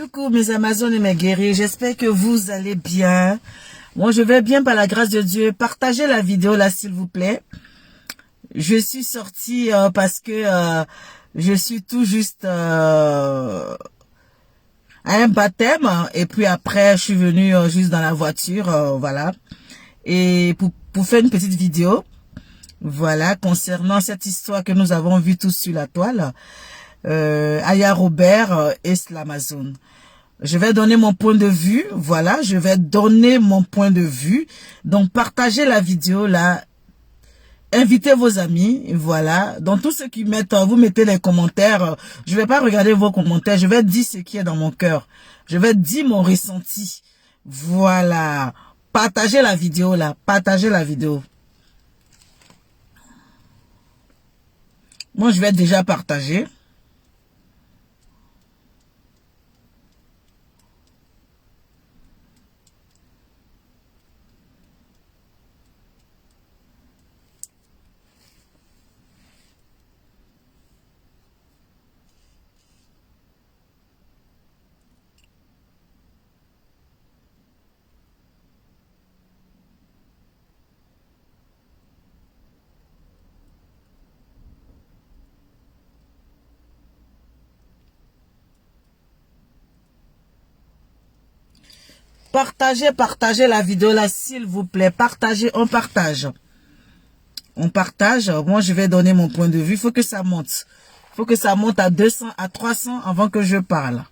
Coucou mes Amazones et mes guerriers, j'espère que vous allez bien. Moi je vais bien par la grâce de Dieu. Partagez la vidéo là s'il vous plaît. Je suis sortie parce que je suis tout juste à un baptême et puis après je suis venue juste dans la voiture, voilà. Et pour faire une petite vidéo, voilà, concernant cette histoire que nous avons vue tous sur la toile. Aya Robert et l'Amazone. Je vais donner mon point de vue, voilà, je vais donner mon point de vue. Donc, partagez la vidéo là, invitez vos amis, voilà. Donc, tous ceux qui mettent, vous mettez les commentaires, je vais pas regarder vos commentaires, je vais dire ce qui est dans mon cœur. Je vais dire mon ressenti, voilà. Partagez la vidéo là, partagez la vidéo. Moi, je vais déjà partager. Partagez la vidéo là, s'il vous plaît. Partagez, on partage. On partage. Moi, je vais donner mon point de vue. Il faut que ça monte. Il faut que ça monte à 200, à 300 avant que je parle.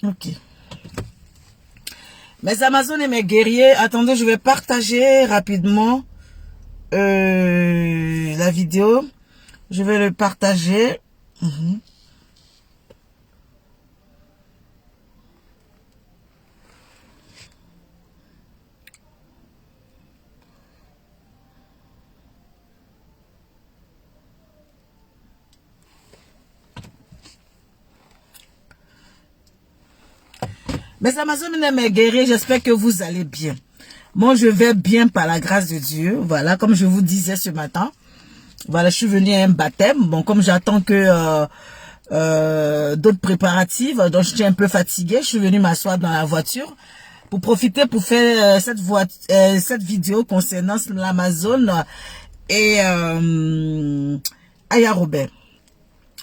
Ok. Mes Amazones et mes guerriers, attendez, je vais partager rapidement la vidéo. Je vais le partager. Mes Amazones et mes guerriers, j'espère que vous allez bien. Moi, je vais bien par la grâce de Dieu. Voilà, comme je vous disais ce matin. Voilà, je suis venue à un baptême. Bon, comme j'attends que d'autres préparatifs, donc je suis un peu fatiguée. Je suis venue m'asseoir dans la voiture pour profiter pour faire cette vidéo concernant l'Amazone et Aya Robert.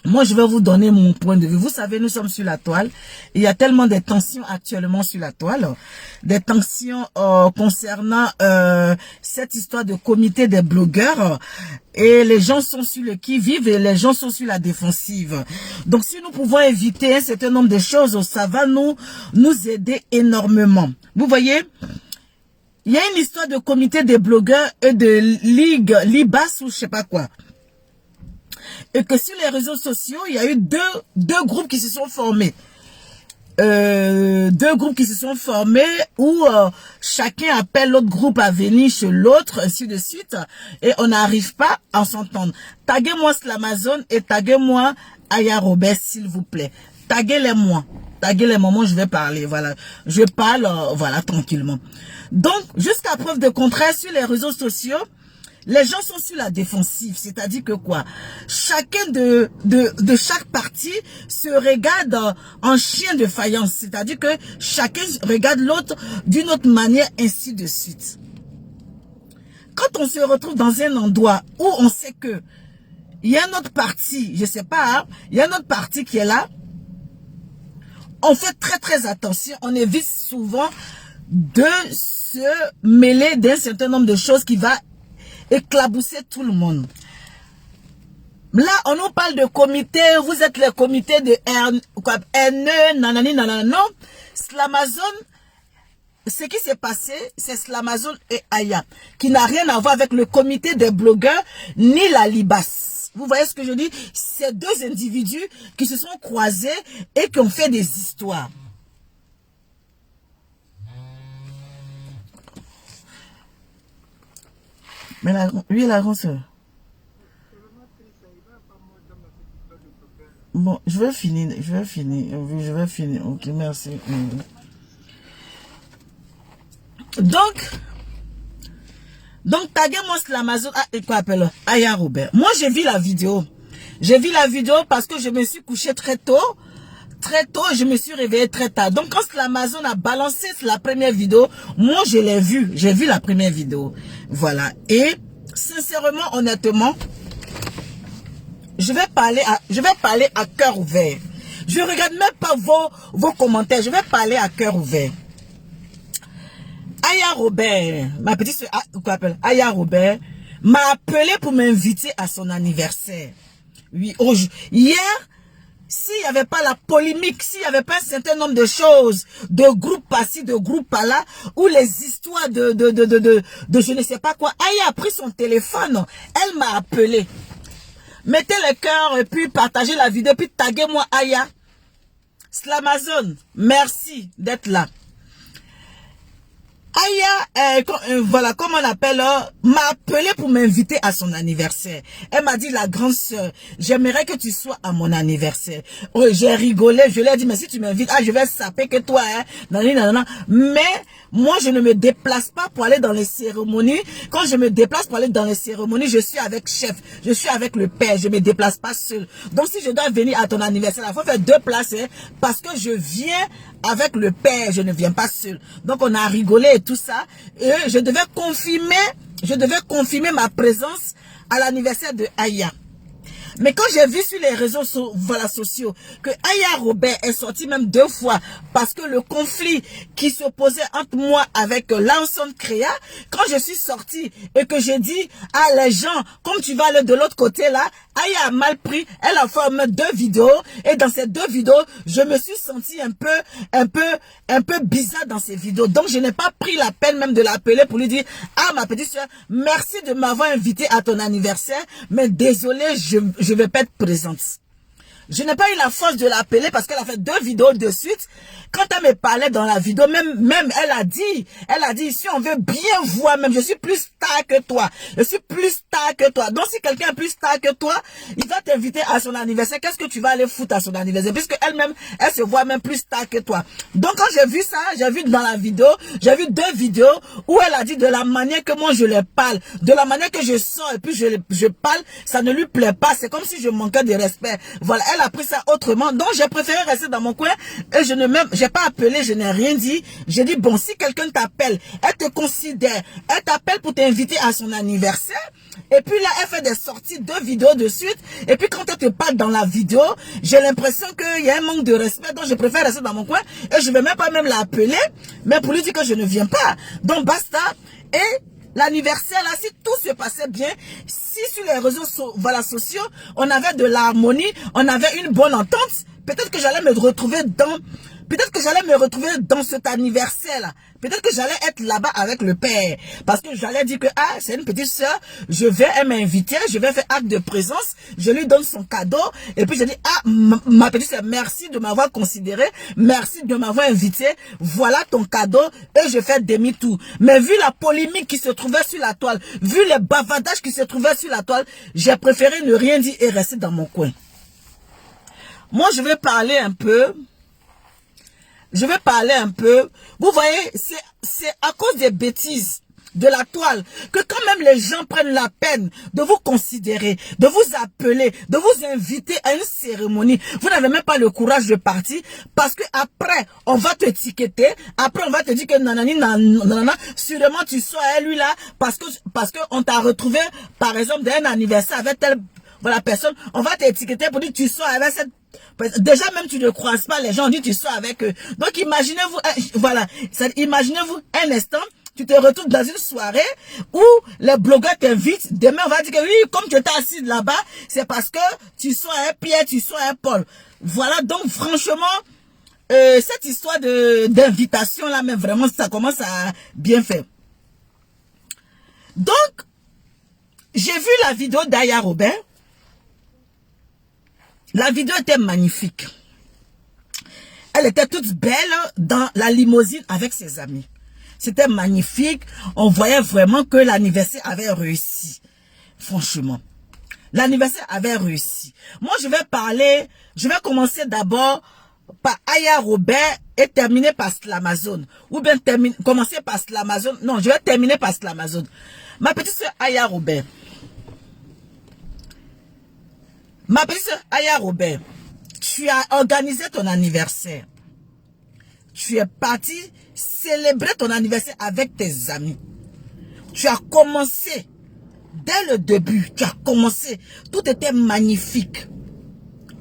Moi, je vais vous donner mon point de vue. Vous savez, nous sommes sur la toile. Il y a tellement de tensions actuellement sur la toile. Des tensions concernant cette histoire de comité des blogueurs. Et les gens sont sur le qui-vive et les gens sont sur la défensive. Donc, si nous pouvons éviter un certain nombre de choses, ça va nous aider énormément. Vous voyez, il y a une histoire de comité des blogueurs et de ligue, Libas ou je sais pas quoi. Et que sur les réseaux sociaux, il y a eu deux groupes qui se sont formés. Deux groupes qui se sont formés où chacun appelle l'autre groupe à venir chez l'autre, ainsi de suite. Et on n'arrive pas à s'entendre. Taguez-moi Slamazone et taguez-moi Aya Robert, s'il vous plaît. Taguez-les-moi. Taguez-les-moi, moi je vais parler, voilà. Je parle, voilà, tranquillement. Donc, jusqu'à preuve de contraire, sur les réseaux sociaux, les gens sont sur la défensive, c'est-à-dire que quoi? Chacun de chaque partie se regarde en chien de faïence, c'est-à-dire que chacun regarde l'autre d'une autre manière, ainsi de suite. Quand on se retrouve dans un endroit où on sait que il y a une autre partie, je sais pas, hein, il y a une autre partie qui est là, on fait très très attention, on évite souvent de se mêler d'un certain nombre de choses qui va éclabousser tout le monde. Là, on nous parle de comité, vous êtes le comité de NE, nanani, nanana, non. Slamazone, ce qui s'est passé, c'est Slamazone et Aya, qui n'a rien à voir avec le comité des blogueurs, ni la Libas. Vous voyez ce que je dis? C'est deux individus qui se sont croisés et qui ont fait des histoires. Mais lui, la grande sœur. Bon, je vais finir. Ok, merci. Donc, taguez-moi Slamazone, quoi appelle Aya Robert. Moi, j'ai vu la vidéo. J'ai vu la vidéo parce que je me suis couché très tôt. Je me suis réveillé très tard. Donc, quand Slamazone a balancé la première vidéo, moi, je l'ai vu. J'ai vu la première vidéo. Voilà. Et, sincèrement, honnêtement, je vais parler à cœur ouvert. Je regarde même pas vos commentaires. Je vais parler à cœur ouvert. Aya Robert, ma petite soeur, quoi appelle Aya Robert, m'a appelé pour m'inviter à son anniversaire. Oui, hier, s'il n'y avait pas la polémique, s'il n'y avait pas un certain nombre de choses, de groupes par-ci, de groupes par-là, ou les histoires de je ne sais pas quoi, Aya a pris son téléphone, elle m'a appelé. Mettez le cœur et puis partagez la vidéo, puis taguez-moi Aya. Slamazone, merci d'être là. Aya, voilà, comme on appelle, m'a appelé pour m'inviter à son anniversaire. Elle m'a dit, la grande sœur, j'aimerais que tu sois à mon anniversaire. Oh, j'ai rigolé, je lui ai dit, mais si tu m'invites, je vais saper que toi, hein. Nanana. Mais, moi, je ne me déplace pas pour aller dans les cérémonies. Quand je me déplace pour aller dans les cérémonies, je suis avec chef, je suis avec le père, je me déplace pas seul. Donc, si je dois venir à ton anniversaire, il faut faire 2 places, hein, parce que je viens avec le père, je ne viens pas seul. Donc, on a rigolé et tout ça. Et je devais confirmer ma présence à l'anniversaire de Aya. Mais quand j'ai vu sur les réseaux sociaux que Aya Robert est sortie même 2 fois parce que le conflit qui s'opposait entre moi avec l'ensemble Créa, quand je suis sortie et que j'ai dit à les gens, comme tu vas aller de l'autre côté là, Aya a mal pris, elle a fait même 2 vidéos et dans ces 2 vidéos, je me suis sentie un peu bizarre dans ces vidéos. Donc je n'ai pas pris la peine même de l'appeler pour lui dire, ma petite soeur, merci de m'avoir invité à ton anniversaire, mais désolé, je vais pas être présente. Je n'ai pas eu la force de l'appeler parce qu'elle a fait 2 vidéos de suite. Quand elle me parlait dans la vidéo, même elle a dit, si on veut bien voir, même je suis plus star que toi. Je suis plus star que toi. Donc si quelqu'un est plus star que toi, il va t'inviter à son anniversaire. Qu'est-ce que tu vas aller foutre à son anniversaire? Puisque elle-même, elle se voit même plus star que toi. Donc quand j'ai vu ça, j'ai vu dans la vidéo, j'ai vu 2 vidéos où elle a dit de la manière que moi je les parle, de la manière que je sors et puis je parle, ça ne lui plaît pas. C'est comme si je manquais de respect. Voilà. elle a pris ça autrement. Donc, j'ai préféré rester dans mon coin et j'ai pas appelé, je n'ai rien dit. J'ai dit, bon, si quelqu'un t'appelle, elle te considère, elle t'appelle pour t'inviter à son anniversaire. Et puis là, elle fait des sorties de vidéos de suite. Et puis quand elle te parle dans la vidéo, j'ai l'impression qu'il y a un manque de respect. Donc je préfère rester dans mon coin. Et je ne vais même pas l'appeler. Mais pour lui dire que je ne viens pas. Donc basta. Et l'anniversaire là, si tout se passait bien, si sur les réseaux sociaux, on avait de l'harmonie, on avait une bonne entente, peut-être que j'allais me retrouver dans... Peut-être que j'allais me retrouver dans cet anniversaire-là. Peut-être que j'allais être là-bas avec le père. Parce que j'allais dire que, ah, c'est une petite soeur, elle m'a invité, je vais faire acte de présence, je lui donne son cadeau. Et puis je dis, ah, ma petite soeur, merci de m'avoir considéré, merci de m'avoir invité, voilà ton cadeau, et je fais demi-tour. Mais vu la polémique qui se trouvait sur la toile, vu les bavardages qui se trouvaient sur la toile, j'ai préféré ne rien dire et rester dans mon coin. Moi, je vais parler un peu. Vous voyez, c'est à cause des bêtises de la toile que quand même les gens prennent la peine de vous considérer, de vous appeler, de vous inviter à une cérémonie. Vous n'avez même pas le courage de partir parce que après on va t'étiqueter, après on va te dire que nanani nanana, sûrement tu sois à lui là parce que on t'a retrouvé par exemple d'un anniversaire avec telle voilà personne, on va t'étiqueter pour dire que tu sois avec cette. Déjà même tu ne croises pas les gens, on dit tu sois avec eux. Donc imaginez-vous, voilà, imaginez-vous un instant, tu te retrouves dans une soirée où les blogueurs t'invitent. Demain on va dire que oui, comme tu étais assis là-bas, c'est parce que tu sois un Pierre, tu sois un Paul. Voilà, donc franchement, cette histoire d'invitation là, mais vraiment ça commence à bien faire. Donc, j'ai vu la vidéo d'Aya Robert. La vidéo était magnifique. Elle était toute belle dans la limousine avec ses amis. C'était magnifique. On voyait vraiment que l'anniversaire avait réussi. Franchement. L'anniversaire avait réussi. Moi, je vais commencer d'abord par Aya Robert et terminer par Slamazone. Ou bien commencer par Slamazone. Non, je vais terminer par Slamazone. Ma petite soeur Aya Robert. Ma petite soeur Aya Robert, tu as organisé ton anniversaire. Tu es parti célébrer ton anniversaire avec tes amis. Tu as commencé, dès le début, tu as commencé. Tout était magnifique.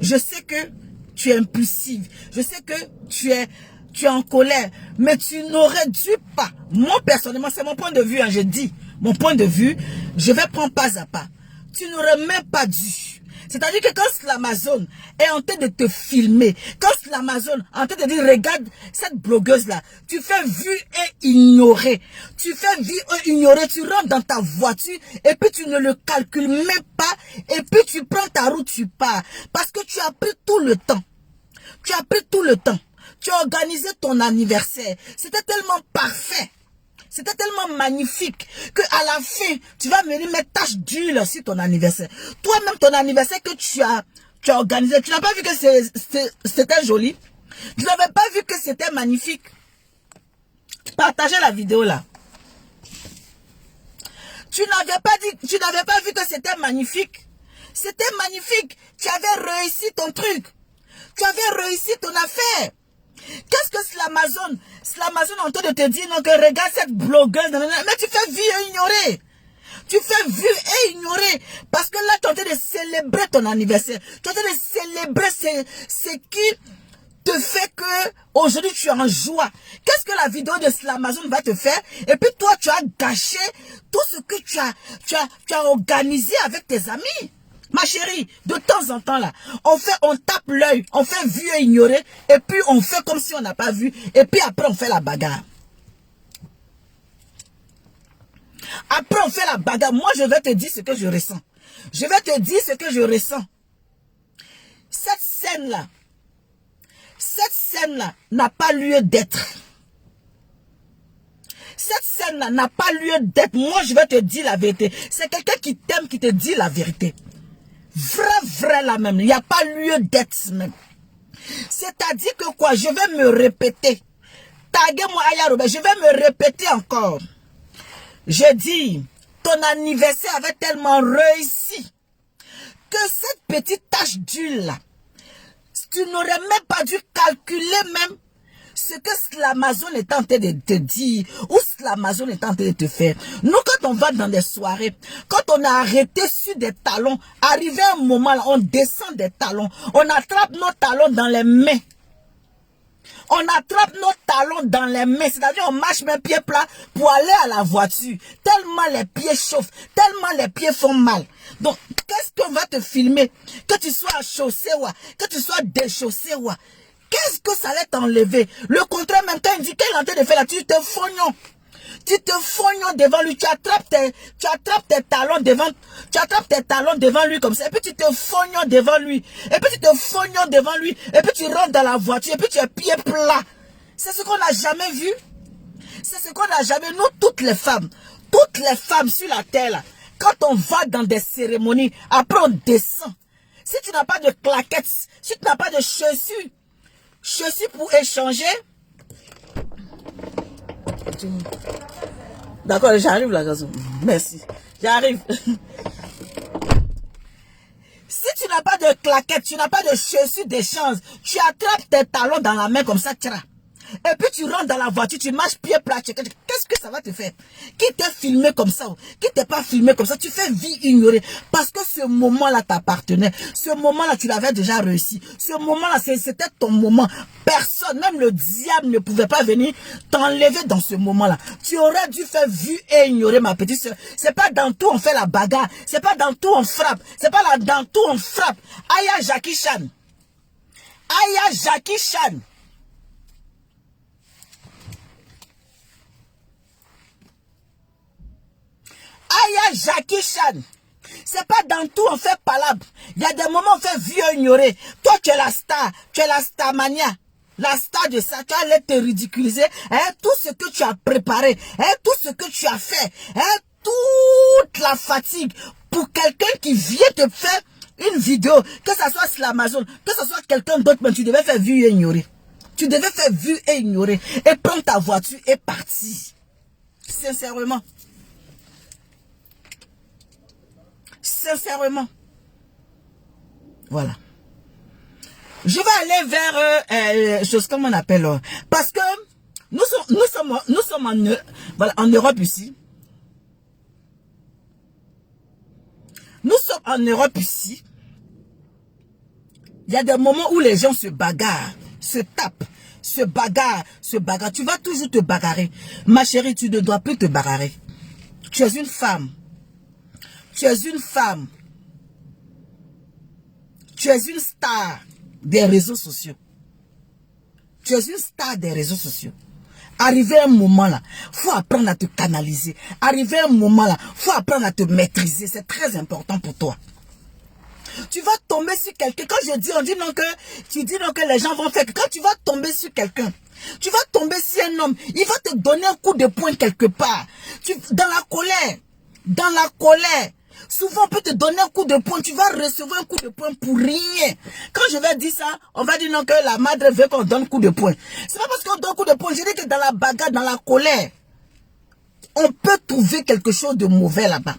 Je sais que tu es impulsive. Je sais que tu es en colère. Mais tu n'aurais dû pas. Moi, personnellement, c'est mon point de vue. Hein, je dis, mon point de vue, je vais prendre pas à pas. Tu n'aurais même pas dû. C'est-à-dire que quand Slamazone est en train de te filmer, quand Slamazone est en train de dire, regarde cette blogueuse-là, tu fais vu et ignorer. Tu fais vu et ignorer, tu rentres dans ta voiture et puis tu ne le calcules même pas et puis tu prends ta route, tu pars. Parce que tu as pris tout le temps. Tu as pris tout le temps. Tu as organisé ton anniversaire. C'était tellement parfait. C'était tellement magnifique qu'à la fin, tu vas venir mettre tache d'huile sur ton anniversaire. Toi-même, ton anniversaire que tu as organisé, tu n'as pas vu que c'était joli. Tu n'avais pas vu que c'était magnifique. Partagez la vidéo là. Tu n'avais pas vu que c'était magnifique. C'était magnifique. Tu avais réussi ton truc. Tu avais réussi ton affaire. Qu'est-ce que Slamazone est en train de te dire, non, que regarde cette blogueuse, mais tu fais vu et ignorer. Tu fais vu et ignorer. Parce que là, tu es en train de célébrer ton anniversaire. Tu es en train de célébrer ce qui te fait que aujourd'hui tu es en joie. Qu'est-ce que la vidéo de Slamazone va te faire? Et puis toi, tu as gâché tout ce que tu as organisé avec tes amis. Ma chérie, de temps en temps là, on tape l'œil, on fait vu et ignorer, et puis on fait comme si on n'a pas vu, et puis après on fait la bagarre. Après on fait la bagarre. Moi je vais te dire ce que je ressens. Je vais te dire ce que je ressens. Cette scène-là n'a pas lieu d'être. Cette scène-là n'a pas lieu d'être. Moi je vais te dire la vérité. C'est quelqu'un qui t'aime qui te dit la vérité. Vrai là même, il n'y a pas lieu d'être même. C'est-à-dire que quoi, je vais me répéter. Taguez-moi Aya Robert, je vais me répéter encore. Je dis, ton anniversaire avait tellement réussi que cette petite tache d'huile là, Tu n'aurais même pas dû calculer même ce que l'Amazon est en train de te dire ou ce l'Amazon est en train de te faire. Nous, quand on va dans des soirées, quand on a arrêté sur des talons, arrivé un moment là, on descend des talons, on attrape nos talons dans les mains. On attrape nos talons dans les mains, c'est-à-dire on marche même pieds plats pour aller à la voiture. Tellement les pieds chauffent, tellement les pieds font mal. Donc, qu'est-ce qu'on va te filmer? Que tu sois chaussé ou que tu sois déchaussé ou qu'est-ce que ça allait t'enlever? Le contraire, même quand il dit qu'elle est en train de faire là, tu te fognon. Tu te fognon devant lui, tu attrapes tes talons devant lui comme ça, et puis tu te fognon devant lui, et puis tu te fognon devant lui, et puis tu rentres dans la voiture, et puis tu es pieds plats. C'est ce qu'on n'a jamais vu. C'est ce qu'on n'a jamais, nous toutes les femmes sur la terre, là, quand on va dans des cérémonies, après on descend. Si tu n'as pas de claquettes, si tu n'as pas de chaussures pour échanger, d'accord, j'arrive là, garçon. Merci. J'arrive. Si tu n'as pas de claquettes, tu n'as pas de chaussures d'échange, tu attrapes tes talons dans la main comme ça, tira. Et puis tu rentres dans la voiture, tu marches pieds plats. Qu'est-ce que ça va te faire? Qui t'a filmé comme ça? Qui t'a pas filmé comme ça? Tu fais vie ignorée. Parce que ce moment-là t'appartenait. Ce moment-là, tu l'avais déjà réussi. Ce moment-là, c'était ton moment. Personne, même le diable ne pouvait pas venir t'enlever dans ce moment-là. Tu aurais dû faire vue et ignorer, ma petite soeur. C'est pas dans tout on fait la bagarre. C'est pas dans tout on frappe. C'est pas là dans tout on frappe. Aya Jackie Chan. Aya Jackie Chan. Aya Jackie Chan. C'est pas dans tout on fait palabre. Il y a des moments où on fait vieux ignorer. Toi tu es la star. Tu es la starmania. La star de ça. Tu allais te ridiculiser. Hein, tout ce que tu as préparé. Hein, tout ce que tu as fait. Hein, toute la fatigue. Pour quelqu'un qui vient te faire une vidéo. Que ça soit sur l'Amazon. Que ça soit quelqu'un d'autre. Mais tu devais faire vue et ignorer. Tu devais faire vue et ignorer. Et prendre ta voiture et partir. Sincèrement. Sincèrement. Voilà. Je vais aller vers chose comme on appelle. Parce que nous sommes en Europe ici. Nous sommes en Europe ici. Il y a des moments où les gens se bagarrent, se tapent, se bagarrent. Tu vas toujours te bagarrer. Ma chérie, tu ne dois plus te bagarrer. Tu es une femme. Tu es une femme. Tu es une star des réseaux sociaux. Tu es une star des réseaux sociaux. Arrivé un moment là, faut apprendre à te canaliser. Arrivé un moment là, faut apprendre à te maîtriser. C'est très important pour toi. Tu vas tomber sur quelqu'un. Quand je dis, on dit non que, tu dis non que les gens vont faire. Quand tu vas tomber sur quelqu'un, tu vas tomber sur un homme, il va te donner un coup de poing quelque part. Dans la colère, souvent on peut te donner un coup de poing, tu vas recevoir un coup de poing pour rien. Quand je vais dire ça, on va dire non que la madre veut qu'on donne un coup de poing. C'est pas parce qu'on donne un coup de poing, je dis que dans la bagarre, dans la colère, on peut trouver quelque chose de mauvais là-bas.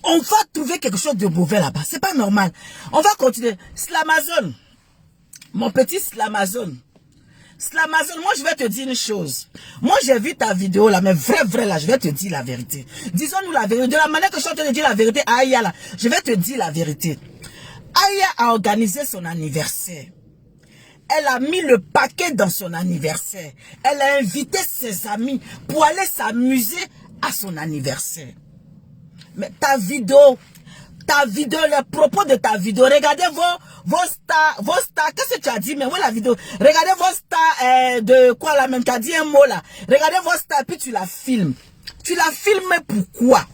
On va trouver quelque chose de mauvais là-bas. C'est pas normal. On va continuer. Slamazon. Mon petit Slamazon. Slamazon, moi je vais te dire une chose. Moi j'ai vu ta vidéo là, mais vrai là, je vais te dire la vérité. Disons-nous la vérité. De la manière que je suis en train de dire la vérité à Aya là, je vais te dire la vérité. Aya a organisé son anniversaire. Elle a mis le paquet dans son anniversaire. Elle a invité ses amis pour aller s'amuser à son anniversaire. Mais ta vidéo, les propos de ta vidéo, regardez vos stars, qu'est-ce que tu as dit, mais où est la vidéo? Regardez vos stars, de quoi là même, tu as dit un mot là. Regardez vos stars, puis tu la filmes. Tu la filmes pourquoi?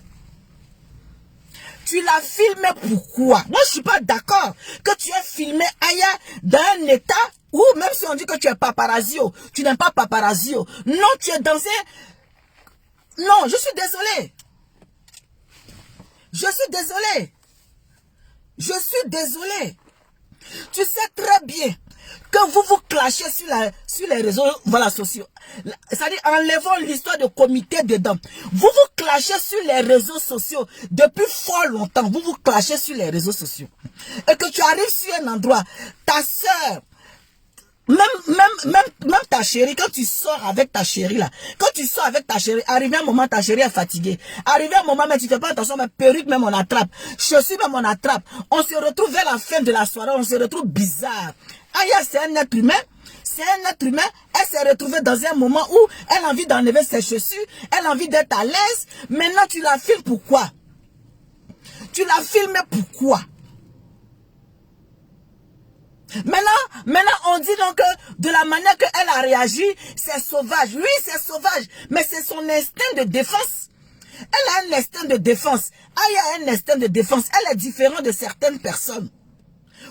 Tu la filmes pourquoi? Moi, je suis pas d'accord que tu aies filmé Aya dans un état où, même si on dit que tu es paparazzio, tu n'aimes pas paparazzio. Non, tu es dans un... Non, je suis désolé. Je suis désolé. Je suis désolé. Tu sais très bien que vous vous clashez sur les réseaux voilà, sociaux. C'est-à-dire, enlevons l'histoire de comité dedans. Vous vous clashez sur les réseaux sociaux depuis fort longtemps. Vous vous clashez sur les réseaux sociaux. Et que tu arrives sur un endroit, ta soeur, même ta chérie, quand tu sors avec ta chérie là, quand tu sors avec ta chérie, arrivé un moment, ta chérie est fatiguée. Arrivé un moment, mais tu fais pas attention, mais perruque même on attrape, chaussures même on attrape. On se retrouve vers la fin de la soirée, on se retrouve bizarre. Aya, c'est un être humain. C'est un être humain. Elle s'est retrouvée dans un moment où elle a envie d'enlever ses chaussures, elle a envie d'être à l'aise. Maintenant, tu la filmes pourquoi? Tu la filmes pourquoi? Maintenant, on dit donc que de la manière qu'elle a réagi, c'est sauvage. Oui, c'est sauvage, mais c'est son instinct de défense. Elle a un instinct de défense. Aya a un instinct de défense. Elle est différente de certaines personnes.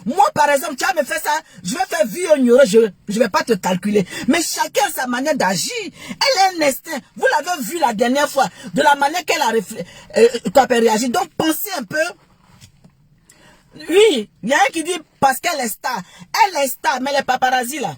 Moi, par exemple, tu vas me faire ça, je vais faire vie au ignoré, je vais pas te calculer. Mais chacun a sa manière d'agir. Elle a un instinct. Vous l'avez vu la dernière fois, de la manière qu'elle a réagi. Donc, pensez un peu. Oui, il y a un qui dit parce qu'elle est star. Elle est star, mais les paparazzi là.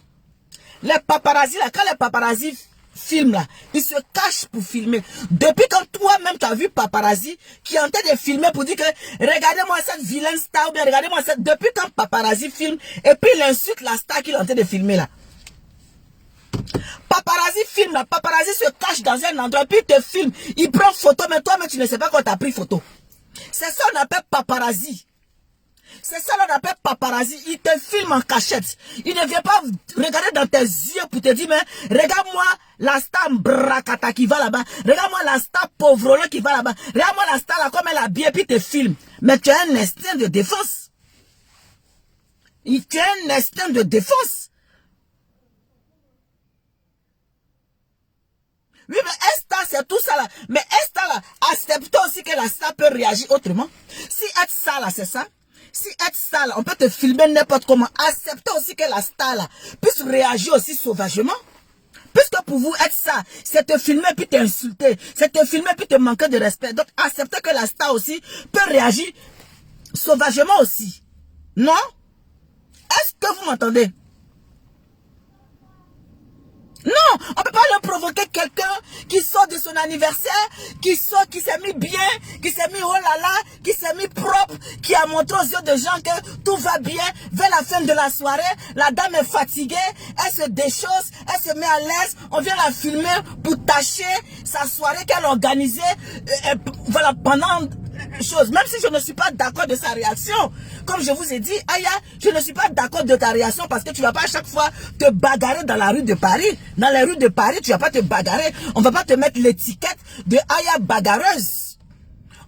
Les paparazzi là, quand les paparazzi filment là, ils se cachent pour filmer. Depuis quand toi-même tu as vu paparazzi qui est en train de filmer pour dire que regardez-moi cette vilaine star ou bien regardez-moi cette. Depuis quand paparazzi filme et puis il insulte la star qu'il est en train de filmer là. Paparazzi filme là, paparazzi se cache dans un endroit puis il te filme. Il prend photo mais toi-même tu ne sais pas quand tu as pris photo. C'est ça qu'on appelle paparazzi. C'est ça qu'on appelle paparazzi. Il te filme en cachette. Il ne vient pas regarder dans tes yeux pour te dire, mais regarde-moi la star Mbrakata qui va là-bas. Regarde-moi la star Pauvrolo qui va là-bas. Regarde-moi la star là comme elle a bien puis te filme. Mais tu as un instinct de défense. Tu as un instinct de défense. Oui, mais un star, c'est tout ça là. Mais un star là, accepte aussi que la star peut réagir autrement. Si être ça là, c'est ça. Si être star là, on peut te filmer n'importe comment. Acceptez aussi que la star là puisse réagir aussi sauvagement. Puisque pour vous, être ça, c'est te filmer puis t'insulter. C'est te filmer puis te manquer de respect. Donc, acceptez que la star aussi peut réagir sauvagement aussi. Non? Est-ce que vous m'entendez? Non, on ne peut pas le provoquer quelqu'un qui sort de son anniversaire, qui sort, qui s'est mis bien, qui s'est mis oh là là, qui s'est mis propre, qui a montré aux yeux de gens que tout va bien. Vers la fin de la soirée, la dame est fatiguée, elle se déchausse, elle se met à l'aise, on vient la filmer pour tâcher sa soirée qu'elle a organisée voilà, pendant chose. Même si je ne suis pas d'accord de sa réaction, comme je vous ai dit, Aya, je ne suis pas d'accord de ta réaction parce que tu ne vas pas à chaque fois te bagarrer dans la rue de Paris. Dans les rues de Paris, tu ne vas pas te bagarrer. On ne va pas te mettre l'étiquette de Aya bagarreuse.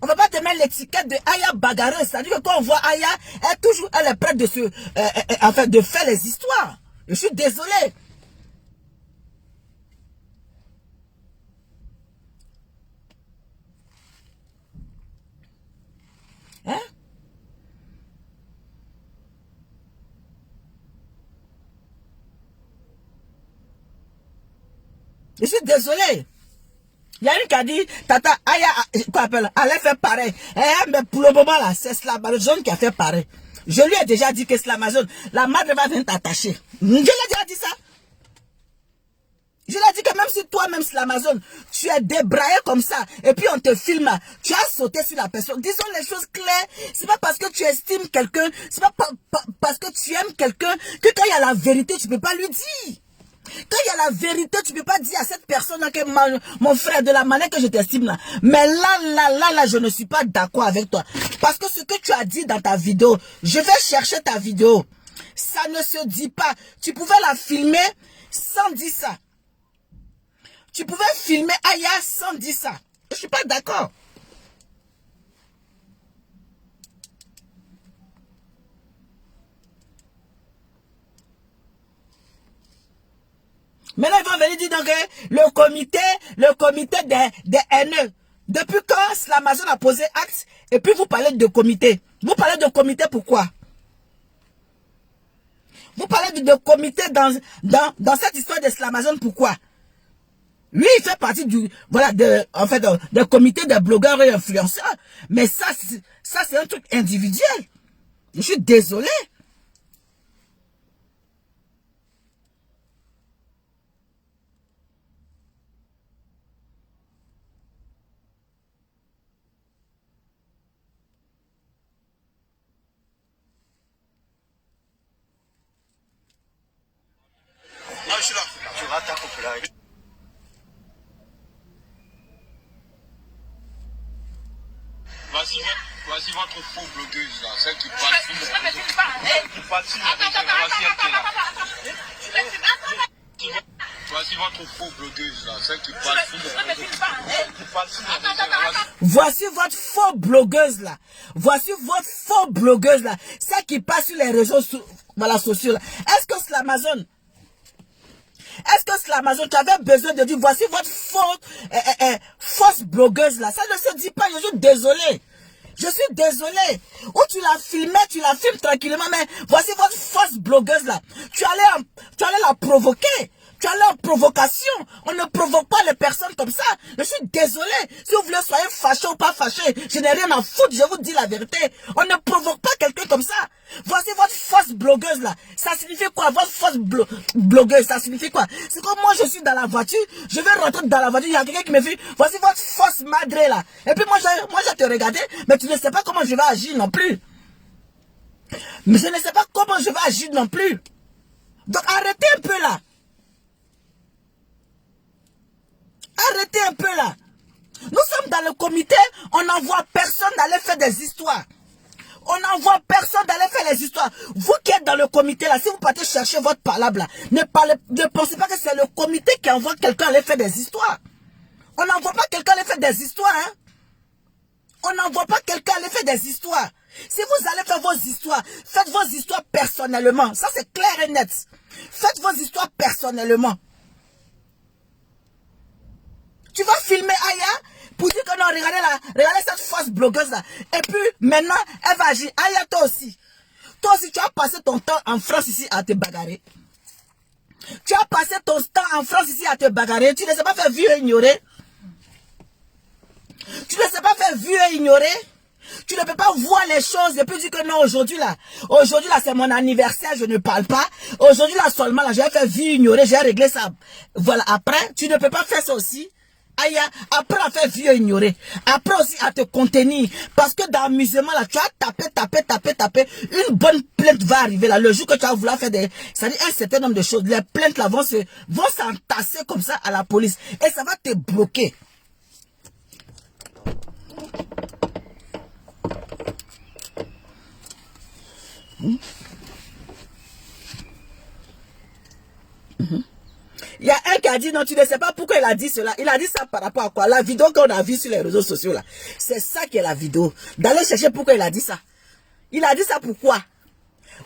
On ne va pas te mettre l'étiquette de Aya bagarreuse. C'est-à-dire que quand on voit Aya, elle est prête de en fait, de faire les histoires. Je suis désolé. Hein? Je suis désolé. Il y a une qui a dit, Tata, Aya, quoi appelle, elle fait pareil. Mais pour le moment là, c'est Slamazone qui a fait pareil. Je lui ai déjà dit que Slamazone, la madre va venir t'attacher. Je lui ai déjà dit ça. Je lui ai dit que même si toi-même Slamazone, tu es débraillé comme ça, et puis on te filme, tu as sauté sur la personne. Disons les choses claires. C'est pas parce que tu estimes quelqu'un, c'est pas parce que tu aimes quelqu'un, que quand il y a la vérité, tu peux pas lui dire. Quand il y a la vérité, tu ne peux pas dire à cette personne que mon frère, de la manière que je t'estime là. Mais là, je ne suis pas d'accord avec toi. Parce que ce que tu as dit dans ta vidéo, je vais chercher ta vidéo. Ça ne se dit pas. Tu pouvais la filmer sans dire ça. Tu pouvais filmer Aya sans dire ça. Je ne suis pas d'accord. Maintenant, ils vont venir dire donc le comité des haineux. Depuis quand l'Amazon a posé acte et puis vous parlez de comité. Vous parlez de comité pourquoi? Vous parlez de comité dans cette histoire de l'Amazon pourquoi? Lui, il fait partie du, voilà, en fait, de comité des blogueurs et influenceurs. Mais ça c'est un truc individuel. Je suis désolé. Voici votre faux blogueuse là, celle qui parle sur les réseaux. Voici votre faux blogueuse là, celle qui parle sur les réseaux. Voici votre faux blogueuse là. Voici votre faux blogueuse là, celle qui passe sur les réseaux sociaux là. Est-ce que c'est l'Amazon? Est-ce que c'est l'Amazon? Tu avais besoin de dire voici votre fausse blogueuse là. Ça ne se dit pas, je suis désolé. Je suis désolé. Ou tu la filmais, tu la filmes tranquillement, mais voici votre fausse blogueuse là. Tu allais la provoquer. Tu allais en provocation. On ne provoque pas les personnes comme ça. Je suis désolé. Si vous voulez soyez fâché ou pas fâché, je n'ai rien à foutre, je vous dis la vérité. On ne provoque pas quelqu'un comme ça. Voici votre fausse blogueuse là. Ça signifie quoi? Votre fausse blogueuse, ça signifie quoi? C'est comme moi je suis dans la voiture, je vais rentrer dans la voiture, il y a quelqu'un qui me dit, voici votre fausse madré là. Et puis moi je te regarder, mais tu ne sais pas comment je vais agir non plus. Mais je ne sais pas comment je vais agir non plus. Donc arrêtez un peu là. Arrêtez un peu là. Nous sommes dans le comité, on n'envoie personne d'aller faire des histoires. On n'envoie personne d'aller faire les histoires. Vous qui êtes dans le comité là, si vous partez chercher votre palabre là, ne pensez pas que c'est le comité qui envoie quelqu'un aller faire des histoires. On n'envoie pas quelqu'un aller faire des histoires, hein. On n'envoie pas quelqu'un aller faire des histoires. Si vous allez faire vos histoires, faites vos histoires personnellement. Ça c'est clair et net. Faites vos histoires personnellement. Tu vas filmer Aya pour dire que non, regardez cette fausse blogueuse là. Et puis maintenant, elle va agir. Aya, toi aussi, tu as passé ton temps en France ici à te bagarrer. Tu as passé ton temps en France ici à te bagarrer. Tu ne sais pas faire vu et ignorer. Tu ne sais pas faire vu et ignorer. Tu ne peux pas voir les choses et puis dire que non, aujourd'hui là c'est mon anniversaire, je ne parle pas. Aujourd'hui là seulement là, j'ai fait vu et ignorer, j'ai réglé ça. Voilà, après, tu ne peux pas faire ça aussi. Aïe, après à faire vieux ignorer, après aussi à te contenir, parce que dans l'amusement là, tu as tapé, une bonne plainte va arriver là, le jour que tu vas vouloir faire c'est-à-dire un certain nombre de choses, les plaintes là vont s'entasser comme ça à la police, et ça va te bloquer. Il y a un qui a dit non, tu ne sais pas pourquoi il a dit cela. Il a dit ça par rapport à quoi? La vidéo qu'on a vue sur les réseaux sociaux là. C'est ça qui est la vidéo. D'aller chercher pourquoi il a dit ça. Il a dit ça pourquoi?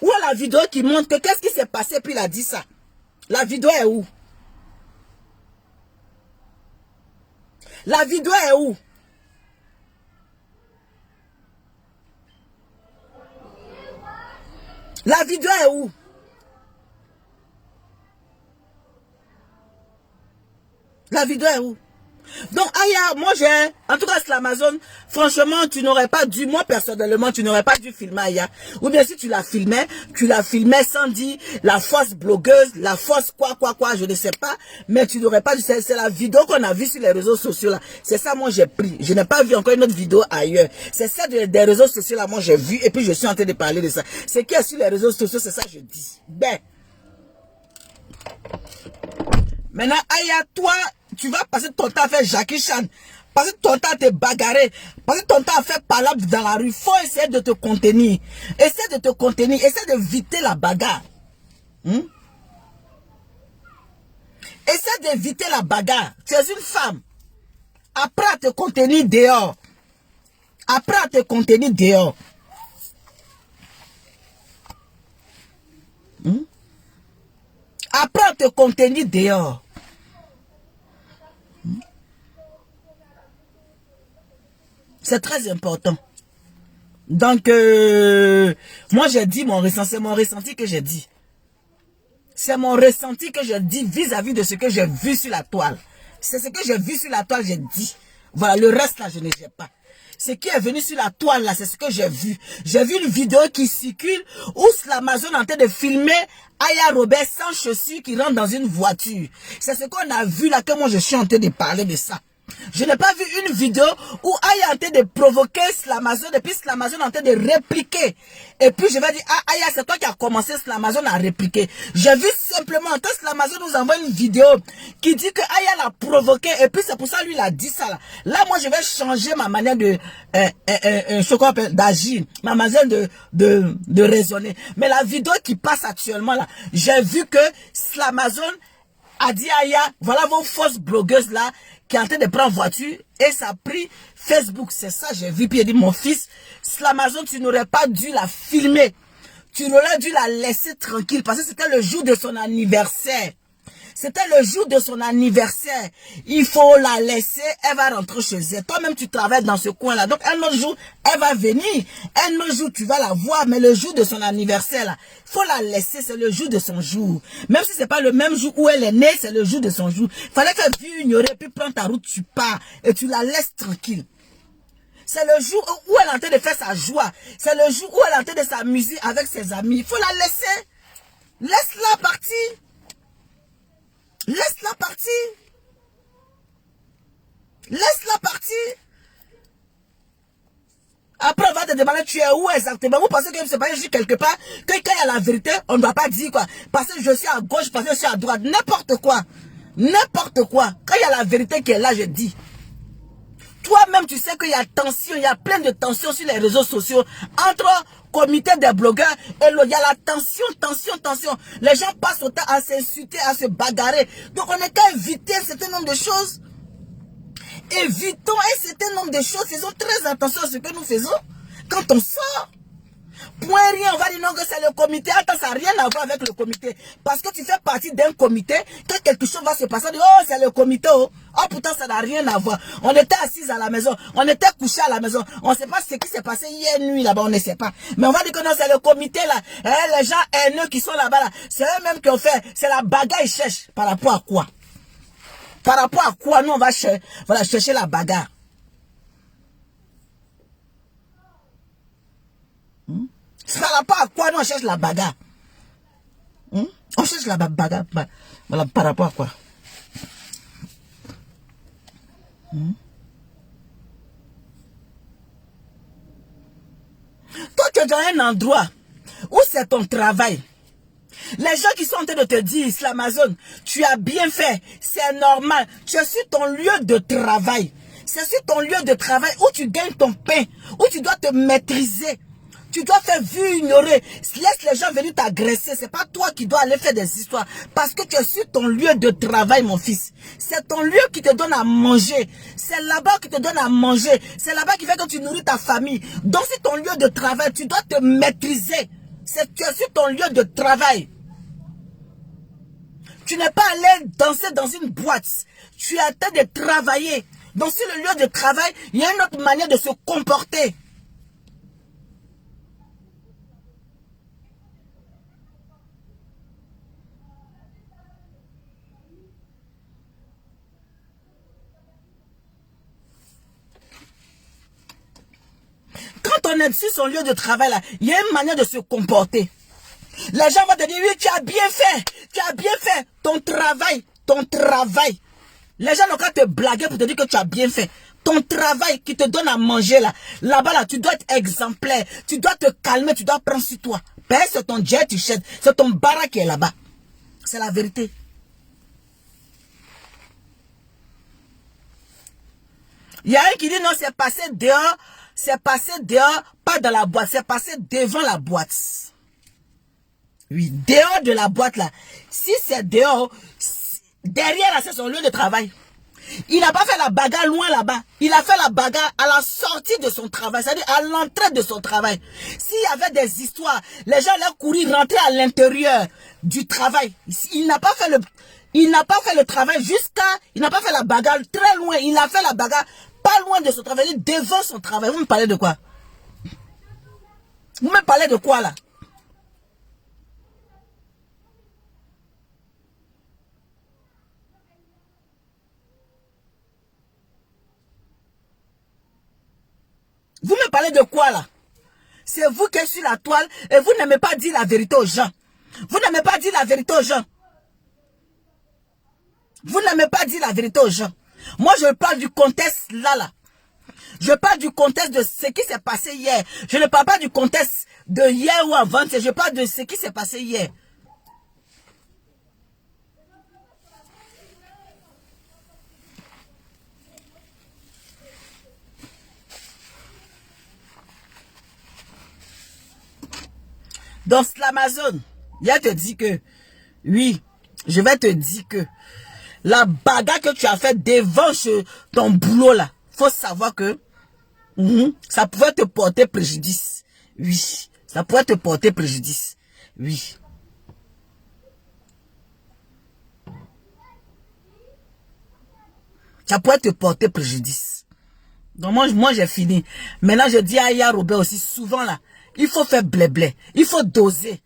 Où est la vidéo qui montre que qu'est-ce qui s'est passé puis il a dit ça? La vidéo est où? La vidéo est où? La vidéo est où? La vidéo est où? Donc, Aya, moi en tout cas, c'est l'Amazon, franchement, tu n'aurais pas dû, moi personnellement, tu n'aurais pas dû filmer Aya. Ou bien si tu la filmais sans dire la fausse blogueuse, la fausse quoi, je ne sais pas, mais tu n'aurais pas dû, c'est la vidéo qu'on a vue sur les réseaux sociaux là. C'est ça, moi j'ai pris. Je n'ai pas vu encore une autre vidéo ailleurs. C'est ça des réseaux sociaux là, moi j'ai vu, et puis je suis en train de parler de ça. C'est qui est sur les réseaux sociaux, c'est ça que je dis. Ben. Maintenant, Aya, toi, tu vas passer ton temps à faire Jackie Chan, passer ton temps à te bagarrer, passer ton temps à faire palabre dans la rue. Faut essayer de te contenir. Essaie de te contenir, essaie d'éviter la bagarre. Essaie d'éviter la bagarre. Tu es une femme. Apprends à te contenir dehors. Apprends à te contenir dehors. Apprends à te contenir dehors. C'est très important. Donc, moi j'ai dit mon ressenti, c'est mon ressenti que j'ai dit. C'est mon ressenti que je dis vis-à-vis de ce que j'ai vu sur la toile. C'est ce que j'ai vu sur la toile, j'ai dit. Voilà, le reste là, je ne sais pas. Ce qui est venu sur la toile là, c'est ce que j'ai vu. J'ai vu une vidéo qui circule où l'Amazon est en train de filmer Aya Robert sans chaussures qui rentre dans une voiture. C'est ce qu'on a vu là, que moi je suis en train de parler de ça. Je n'ai pas vu une vidéo où Aya est en train de provoquer Slamazone et puis Slamazone est en train de répliquer. Et puis je vais dire, ah Aya, c'est toi qui as commencé Slamazone à répliquer. J'ai vu simplement, quand Slamazone nous envoie une vidéo qui dit que Aya l'a provoqué et puis c'est pour ça lui il a dit ça là. Là moi je vais changer ma manière d'agir, ma manière de raisonner. Mais la vidéo qui passe actuellement là, j'ai vu que Slamazone a dit Aya, voilà vos fausses blogueuses là qui est en train de prendre voiture et ça a pris Facebook. C'est ça j'ai vu. Puis il a dit mon fils, Slamazone, tu n'aurais pas dû la filmer. Tu aurais dû la laisser tranquille parce que c'était le jour de son anniversaire. C'était le jour de son anniversaire. Il faut la laisser, elle va rentrer chez elle. Toi-même, tu travailles dans ce coin-là. Donc, un autre jour, elle va venir. Un autre jour, tu vas la voir. Mais le jour de son anniversaire, là, il faut la laisser. C'est le jour de son jour. Même si ce n'est pas le même jour où elle est née, c'est le jour de son jour. Il fallait qu'elle puisse ignorer, puis prendre ta route, tu pars. Et tu la laisses tranquille. C'est le jour où elle est en train de faire sa joie. C'est le jour où elle est en train de s'amuser avec ses amis. Il faut la laisser. Laisse-la partir. Laisse-la partir. Laisse-la partir. Après, on va te demander tu es où exactement. Vous pensez que c'est pas juste quelque part, que quand il y a la vérité, on ne doit pas dire quoi. Parce que je suis à gauche, parce que je suis à droite. N'importe quoi. N'importe quoi. Quand il y a la vérité qui est là, je dis. Toi-même, tu sais qu'il y a tension, il y a plein de tensions sur les réseaux sociaux entre comité des blogueurs et il y a la tension. Les gens passent au temps à s'insulter, à se bagarrer. Donc, on est qu'à éviter un certain nombre de choses. Évitons un certain nombre de choses. Faisons très attention à ce que nous faisons quand on sort. Point rien, on va dire non que c'est le comité. Attends, ça n'a rien à voir avec le comité. Parce que tu fais partie d'un comité, quand quelque chose va se passer, on dit, oh, c'est le comité. Oh, pourtant, ça n'a rien à voir. On était assis à la maison, on était couchés à la maison. On ne sait pas ce qui s'est passé hier nuit là-bas, on ne sait pas. Mais on va dire que non, c'est le comité là. Les gens haineux qui sont là-bas, là, c'est eux-mêmes qui ont fait. C'est la bagarre, ils cherchent. Par rapport à quoi? Par rapport à quoi nous, on va chercher la bagarre? Par rapport à quoi nous on cherche la bagarre? On cherche la bagarre. Voilà, par rapport à quoi? Toi, tu es dans un endroit où c'est ton travail. Les gens qui sont en train de te dire, Slamazone, tu as bien fait, c'est normal. Tu es sur ton lieu de travail. C'est sur ton lieu de travail où tu gagnes ton pain, où tu dois te maîtriser. Tu dois faire vu, ignorer. Laisse les gens venir t'agresser. C'est pas toi qui dois aller faire des histoires. Parce que tu es sur ton lieu de travail, mon fils. C'est ton lieu qui te donne à manger. C'est là-bas qui te donne à manger. C'est là-bas qui fait que tu nourris ta famille. Donc, c'est ton lieu de travail. Tu dois te maîtriser. Tu es sur ton lieu de travail. Tu n'es pas allé danser dans une boîte. Tu es en train de travailler. Donc, sur le lieu de travail, il y a une autre manière de se comporter. Quand on est sur son lieu de travail, là, il y a une manière de se comporter. Les gens vont te dire, oui, tu as bien fait ton travail. Les gens n'ont qu'à te blaguer pour te dire que tu as bien fait. Ton travail qui te donne à manger, là-bas, là, tu dois être exemplaire. Tu dois te calmer, tu dois prendre sur toi. Ben, c'est ton jet, tu chètes. C'est ton baraque qui est là-bas. C'est la vérité. Il y a un qui dit, non, c'est passé dehors, pas dans la boîte, c'est passé devant la boîte. Oui, dehors de la boîte là. Si c'est dehors, derrière là, c'est son lieu de travail. Il n'a pas fait la bagarre loin là-bas. Il a fait la bagarre à la sortie de son travail, c'est-à-dire à l'entrée de son travail. S'il y avait des histoires, les gens allaient courir, rentrer à l'intérieur du travail. Il n'a pas fait le travail il n'a pas fait la bagarre très loin. Il a fait la bagarre pas loin de son travail, devant son travail. Vous me parlez de quoi? Vous me parlez de quoi là? Vous me parlez de quoi là? C'est vous qui êtes sur la toile et vous n'aimez pas dire la vérité aux gens. Vous n'aimez pas dire la vérité aux gens. Vous n'aimez pas dire la vérité aux gens. Moi, je parle du contexte là. Je parle du contexte de ce qui s'est passé hier. Je ne parle pas du contexte de hier ou avant. Je parle de ce qui s'est passé hier. Donc, l'Amazon, il te dit que, oui, je vais te dire que la bagarre que tu as fait devant ton boulot là, faut savoir que ça pouvait te porter préjudice. Oui, ça pouvait te porter préjudice. Oui. Ça pourrait te porter préjudice. Donc moi j'ai fini. Maintenant je dis à Yaya Robert aussi souvent là, il faut faire blé-blé. Il faut doser.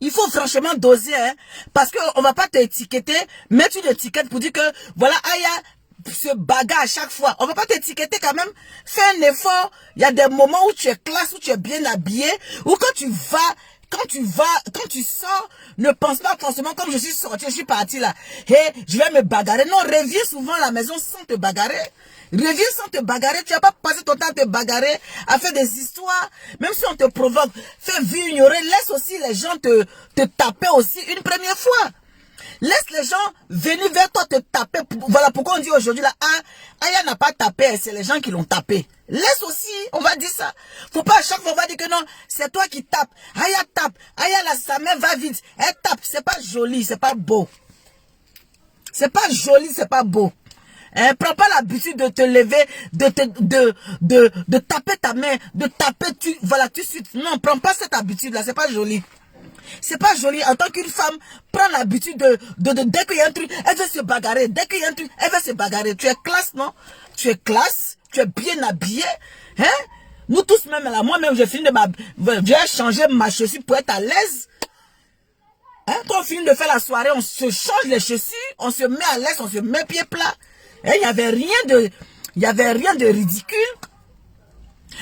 Il faut franchement doser, hein, parce qu'on ne va pas t'étiqueter, mettre une étiquette pour dire que, voilà, Aya se bagarre à chaque fois. On ne va pas t'étiqueter quand même. Fais un effort. Il y a des moments où tu es classe, où tu es bien habillé, ou quand tu sors, ne pense pas forcément comme je suis sorti, je suis parti là. Hey, je vais me bagarrer. Non, reviens souvent à la maison sans te bagarrer. Reviens sans te bagarrer. Tu n'as pas passé ton temps à te bagarrer, à faire des histoires. Même si on te provoque, fais vie ignorer. Laisse aussi les gens te taper aussi une première fois. Laisse les gens venir vers toi te taper. Voilà pourquoi on dit aujourd'hui là, Aya n'a pas tapé, c'est les gens qui l'ont tapé. Laisse aussi, on va dire ça. Faut pas à chaque fois on va dire que non, c'est toi qui tapes. Aya tape. Aya là, sa main va vite. Elle tape. C'est pas joli, c'est pas beau. C'est pas joli, c'est pas beau. Prends pas l'habitude de te lever, de taper ta main, de taper, voilà, tout de suite. Non, prends pas cette habitude-là, c'est pas joli. C'est pas joli. En tant qu'une femme, prends l'habitude dès qu'il y a un truc, elle veut se bagarrer. Dès qu'il y a un truc, elle veut se bagarrer. Tu es classe, non? Tu es classe, tu es bien habillé. Hein? Nous tous même là, moi-même, j'ai fini j'ai changé ma chaussure pour être à l'aise. Hein? Quand on finit de faire la soirée, on se change les chaussures, on se met à l'aise, on se met pied plat. Il n'y avait rien de ridicule.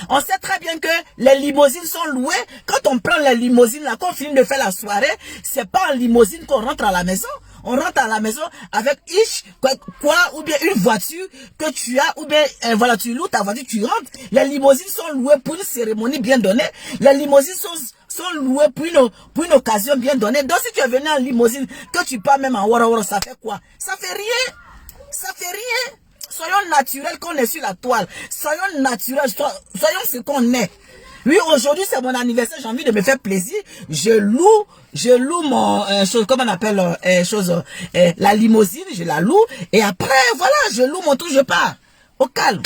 On sait très bien que les limousines sont louées. Quand on prend les limousines, là, quand on finit de faire la soirée, c'est pas en limousine qu'on rentre à la maison. On rentre à la maison avec ou bien une voiture que tu as, ou bien, voilà, tu loues ta voiture, tu rentres. Les limousines sont louées pour une cérémonie bien donnée. Les limousines sont louées pour une occasion bien donnée. Donc, si tu es venu en limousine, que tu pars même en Wara, ça fait quoi? Ça fait rien. Ça fait rien. Soyons naturels qu'on est sur la toile. Soyons naturels. Soyons ce qu'on est. Oui, aujourd'hui, c'est mon anniversaire. J'ai envie de me faire plaisir. Je loue mon, comment on appelle, la limousine. Je la loue. Et après, voilà, je loue mon tour, je pars. Au calme.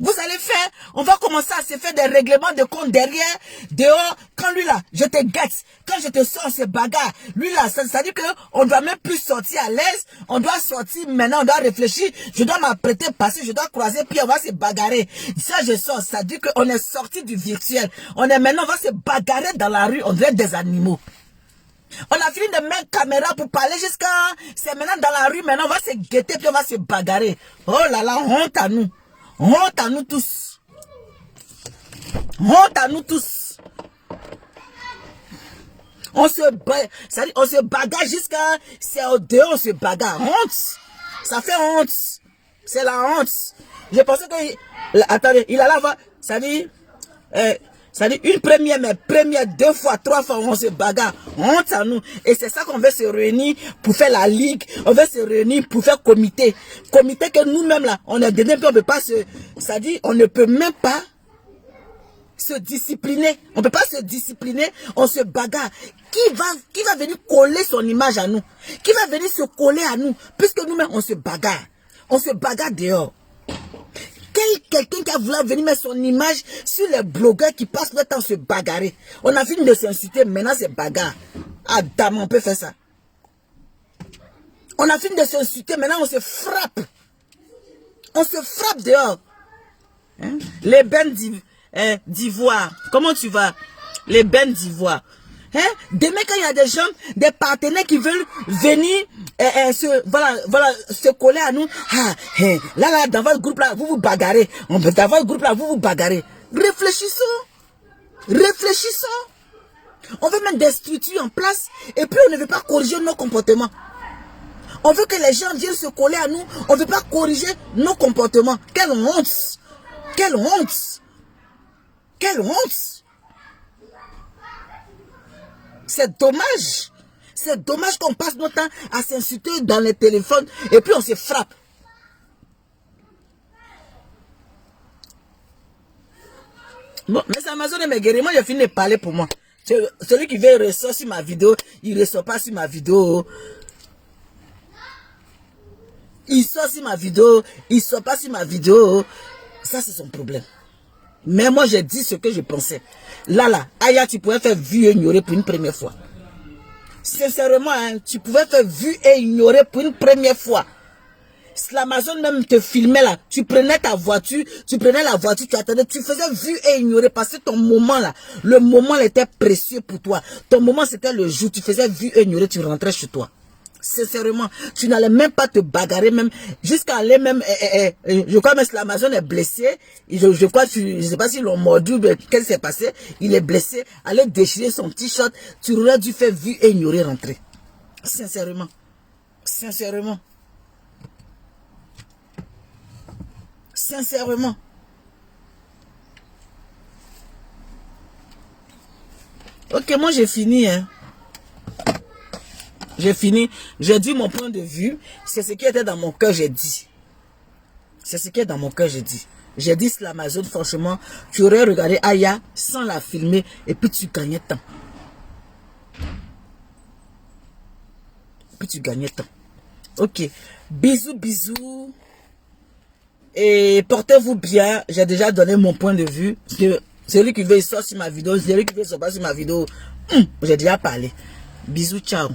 Vous allez faire, on va commencer à se faire des règlements de compte derrière, dehors. Quand lui là, je te gâte. Quand je te sors, ce bagarre. Lui là, ça dit qu'on ne doit même plus sortir à l'aise. On doit sortir maintenant, on doit réfléchir. Je dois m'apprêter, passer, je dois croiser, puis on va se bagarrer. Ça, je sors, ça dit qu'on est sorti du virtuel. On va se bagarrer dans la rue, on dirait des animaux. On a fini de mettre caméra pour parler jusqu'à... C'est maintenant dans la rue, maintenant on va se guetter, puis on va se bagarrer. Oh là là, honte à nous. Honte à nous tous. Honte à nous tous. On se bagarre jusqu'à... C'est au dehors, on se bagarre. Honte. Ça fait honte. C'est la honte. Je pensais que... Attendez, il a la voix. Ça dit une première, mais première, 2 fois, 3 fois, on se bagarre. Honte à nous. Et c'est ça qu'on veut se réunir pour faire la ligue. On veut se réunir pour faire comité. Comité que nous-mêmes, là, on est dedans, puis on peut pas ça dit, on ne peut même pas se discipliner. On ne peut pas se discipliner. On se bagarre. Qui va venir coller son image à nous? Qui va venir se coller à nous? Puisque nous-mêmes, on se bagarre. On se bagarre dehors. Quelqu'un qui a voulu venir mettre son image sur les blogueurs qui passent le temps se bagarrer. On a fini de s'insulter, maintenant c'est bagarre. Ah dame, on peut faire ça. On a fini de s'insulter, maintenant on se frappe. On se frappe dehors. Hein? Les bennes d'ivoire. Comment tu vas? Les bennes d'ivoire. Hein? Demain quand il y a des gens, des partenaires qui veulent venir se coller à nous. Là, dans votre groupe là, vous vous bagarrez. Dans votre groupe là, vous vous bagarrez. Réfléchissons. Réfléchissons. On veut mettre des structures en place et puis on ne veut pas corriger nos comportements. On veut que les gens viennent se coller à nous. On ne veut pas corriger nos comportements. Quelle honte! Quelle honte! Quelle honte! C'est dommage. C'est dommage qu'on passe notre temps à s'insulter dans les téléphones et puis on se frappe. Bon, mais Amazon et mes guéris, moi j'ai fini de parler pour moi. Celui qui veut ressort sur ma vidéo, il ne ressort pas sur ma vidéo. Il sort sur ma vidéo, il sort pas sur ma vidéo. Ça, c'est son problème. Mais moi, j'ai dit ce que je pensais. Là, Aya, tu pouvais faire vu et ignorer pour une première fois. Sincèrement, hein, tu pouvais faire vu et ignorer pour une première fois. Si l'Amazon même te filmait là, tu prenais ta voiture, tu attendais, tu faisais vu et ignorer parce que ton moment là, le moment là était précieux pour toi. Ton moment c'était le jour, tu faisais vu et ignorer, tu rentrais chez toi. Sincèrement, tu n'allais même pas te bagarrer même, jusqu'à aller même, je crois même que l'Amazon est blessé, je crois, je sais pas s'ils l'ont mordu, mais qu'est-ce qui s'est passé, il est blessé, aller déchirer son t-shirt, tu aurais dû faire vu et ignorer rentrer. Sincèrement. Sincèrement. Sincèrement. Ok, moi j'ai fini, hein. J'ai fini. J'ai dit mon point de vue. C'est ce qui était dans mon cœur, j'ai dit. C'est ce qui est dans mon cœur, j'ai dit. J'ai dit sur l'Amazon, franchement, tu aurais regardé Aya sans la filmer et puis tu gagnais temps. Puis tu gagnais temps. Ok. Bisous, bisous. Et portez-vous bien. J'ai déjà donné mon point de vue. Celui qui veut sortir sur ma vidéo, celui qui veut sortir sur ma vidéo, j'ai déjà parlé. Bisous, ciao.